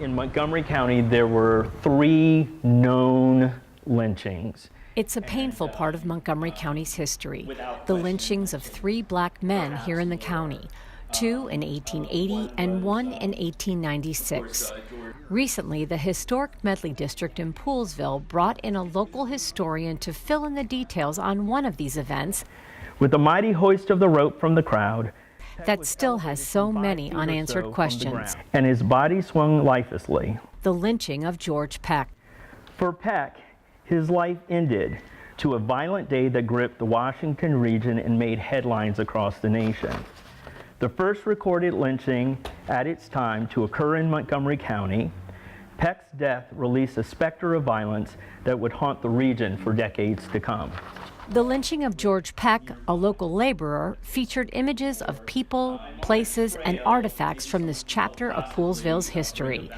in Montgomery County, there were 3 known lynchings. It's a painful part of Montgomery County's history, the lynchings of 3 black men here in the county, 2 in 1880 and 1 in 1896. Recently, the historic Medley District in Poolesville brought in a local historian to fill in the details on one of these events. With the mighty hoist of the rope from the crowd, that still has so many unanswered questions. And his body swung lifelessly. The lynching of George Peck. For Peck, his life ended to a violent day that gripped the Washington region and made headlines across the nation. The first recorded lynching at its time to occur in Montgomery County, Peck's death released a specter of violence that would haunt the region for decades to come. The lynching of George Peck, a local laborer, featured images of people, places, and artifacts from this chapter of Poolesville's history.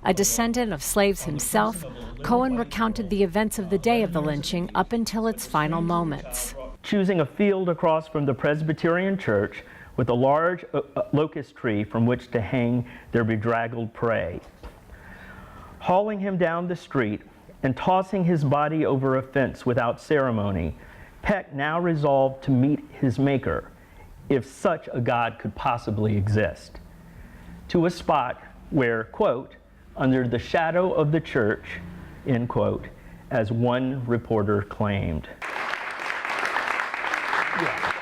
A descendant of slaves himself, Cohen recounted the events of the day of the lynching up until its final moments. Choosing a field across from the Presbyterian Church with a large locust tree from which to hang their bedraggled prey. Hauling him down the street and tossing his body over a fence without ceremony, Peck now resolved to meet his maker, if such a God could possibly exist, to a spot where, quote, under the shadow of the church, end quote, as one reporter claimed. Yeah.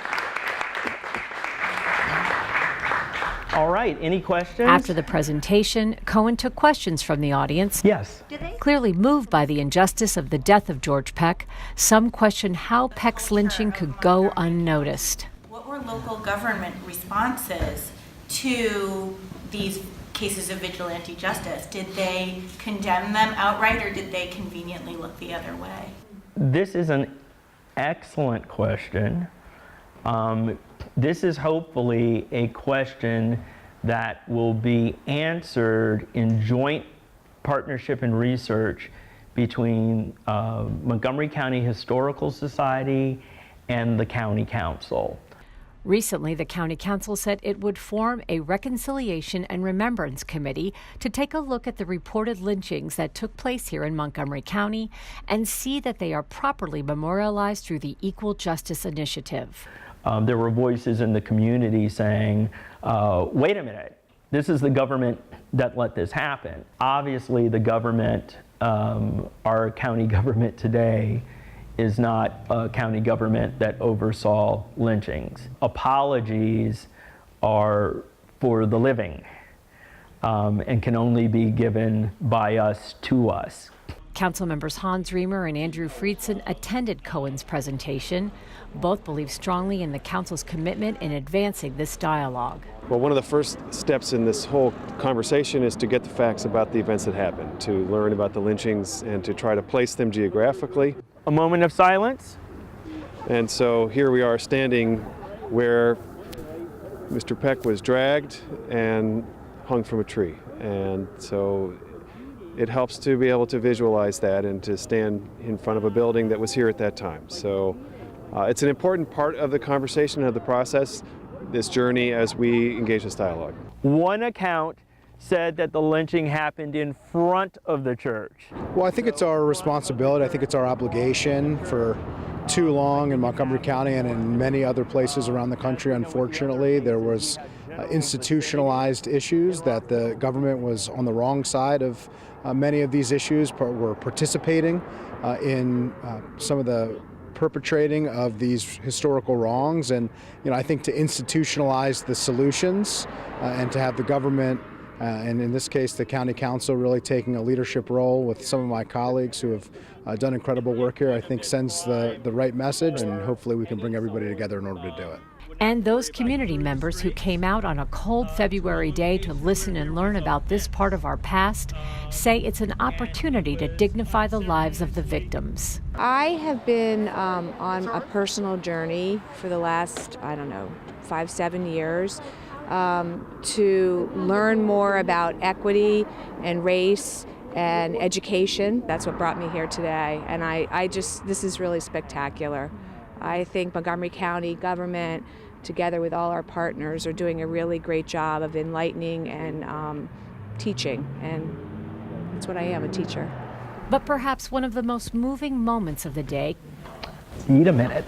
All right, any questions? After the presentation, Cohen took questions from the audience. Yes. Clearly moved by the injustice of the death of George Peck, some questioned how Peck's lynching could go unnoticed. What were local government responses to these cases of vigilante justice? Did they condemn them outright, or did they conveniently look the other way? This is an excellent question. This is hopefully a question that will be answered in joint partnership and research between Montgomery County Historical Society and the County Council. Recently, the County Council said it would form a Reconciliation and Remembrance Committee to take a look at the reported lynchings that took place here in Montgomery County and see that they are properly memorialized through the Equal Justice Initiative. There were voices in the community saying, wait a minute, this is the government that let this happen. Obviously, the government, our county government today, is not a county government that oversaw lynchings. Apologies are for the living and can only be given by us to us. Council members Hans Riemer and Andrew Friedson attended Cohen's presentation. Both believe strongly in the council's commitment in advancing this dialogue. Well, one of the first steps in this whole conversation is to get the facts about the events that happened, to learn about the lynchings and to try to place them geographically. A moment of silence. And so here we are standing where Mr. Peck was dragged and hung from a tree. And so it helps to be able to visualize that and to stand in front of a building that was here at that time. So it's an important part of the conversation, of the process, this journey as we engage this dialogue. One account said that the lynching happened in front of the church. Well, I think it's our responsibility. I think it's our obligation. For too long in Montgomery County and in many other places around the country, unfortunately, there was institutionalized issues that the government was on the wrong side of. Many of these issues were participating in some of the perpetrating of these historical wrongs, and I think to institutionalize the solutions and to have the government and in this case the County Council really taking a leadership role with some of my colleagues who have done incredible work here, I think sends the right message, and hopefully we can bring everybody together in order to do it. And those community members who came out on a cold February day to listen and learn about this part of our past say it's an opportunity to dignify the lives of the victims. I have been on a personal journey for the last, 5-7 years to learn more about equity and race and education. That's what brought me here today. And this is really spectacular. I think Montgomery County government, together with all our partners, are doing a really great job of enlightening and teaching. And That's what I am, a teacher. But perhaps one of the most moving moments of the day Eat a minute.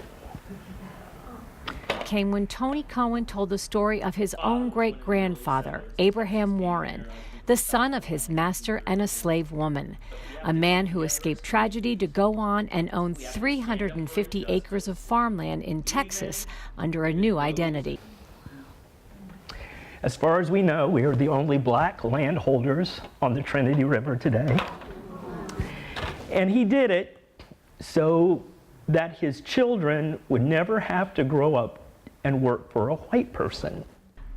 came when Tony Cohen told the story of his own great-grandfather, Abraham Warren, the son of his master and a slave woman, a man who escaped tragedy to go on and own 350 acres of farmland in Texas under a new identity. As far as we know, we are the only black landholders on the Trinity River today. And he did it so that his children would never have to grow up and work for a white person.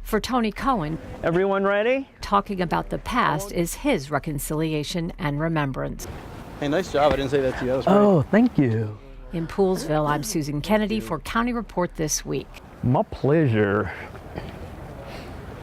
For Tony Cohen, Everyone ready? talking about the past is his reconciliation and remembrance. Hey, nice job. I didn't say that to you. That was great. Oh, thank you. In Poolesville, I'm Susan Kenedy for County Report This Week. My pleasure.